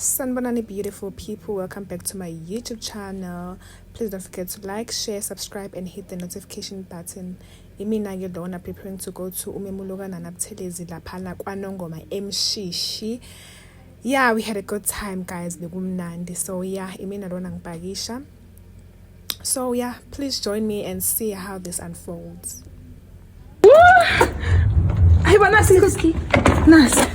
Sanbanani beautiful people, welcome back to my YouTube channel. Please don't forget to like, share, subscribe and hit the notification button. Imina yodona preparing to go to Umemuloga Nanabtelezi Lapala Kwanongoma Mshishi. Yeah, we had a good time guys, begumnandi. So yeah, imina dona ngipagisha. So yeah, please join me and see how this unfolds. Ay, ba nasa Likoski? Nasa.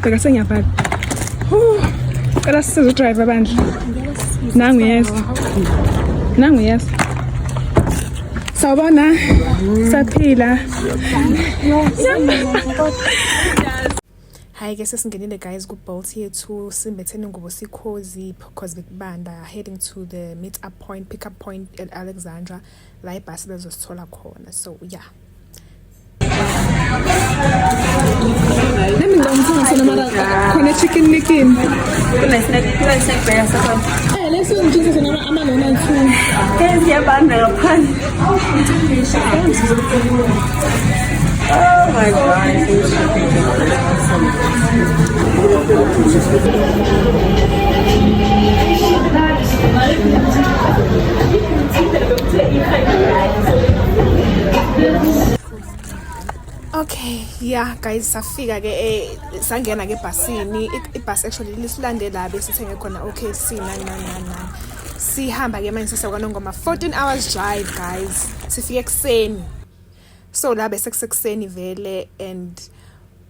Taga senya bag. Kada sizo driver bandla. Nangu yes. Sawubona. Saphila. Hi guys, sesingenile guys ku Bolt here to simbethene ngobo sikhozi because bekubanda heading to the meet up point, pick up point at Alexandra la ibhasi bezosithola khona. So yeah. Nami ngomthengisa mara khona chicken licken. Kuna snack baya sakho. Leso ngitshisa nama amalona ntu. Kenzi yabanda ngaphandle. Oh my god. Okay, yeah guys, safika ke sangena ke basini. Ibhasi actually lisilandela bese sithenge khona okay si na. Sihamba ke manje sesakwanongoma 14 hours drive guys. Sifike ekseni. So la bese kusekuseni vele and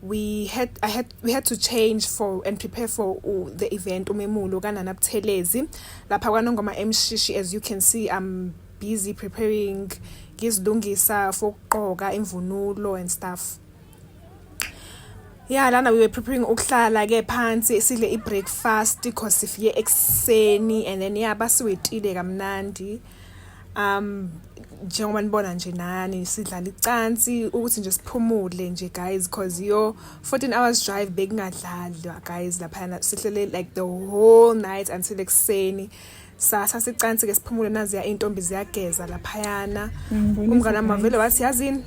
we had to change for and prepare for the event umemulo kaNanabtelezi lapha kwanongoma Mshishi. As you can see, I'm busy preparing ngizilungisa for ukugqoka imvunulo and stuff. Yeah, lana we were preparing ukuhlala ke phansi sidle ibreakfast because sifike ekseni and then yeah basiwetile kamnandi. Njengoba nibona nje nani sidlala icansi ukuthi nje siphumule nje guys because yo 14 hours drive bekungadlalwa guys lapha sihlele like the whole night until ekseni. Sasa sicansi ke siphumule naziya intombi ziyageza laphayana. Umngane amavelo wathi yazini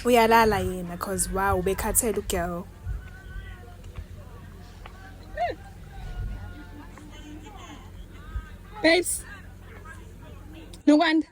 uyalala yena because wow ubekhathela ugirl. Babes. No one.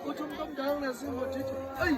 Uthi umuntu omdala unesimo jithi. Hey,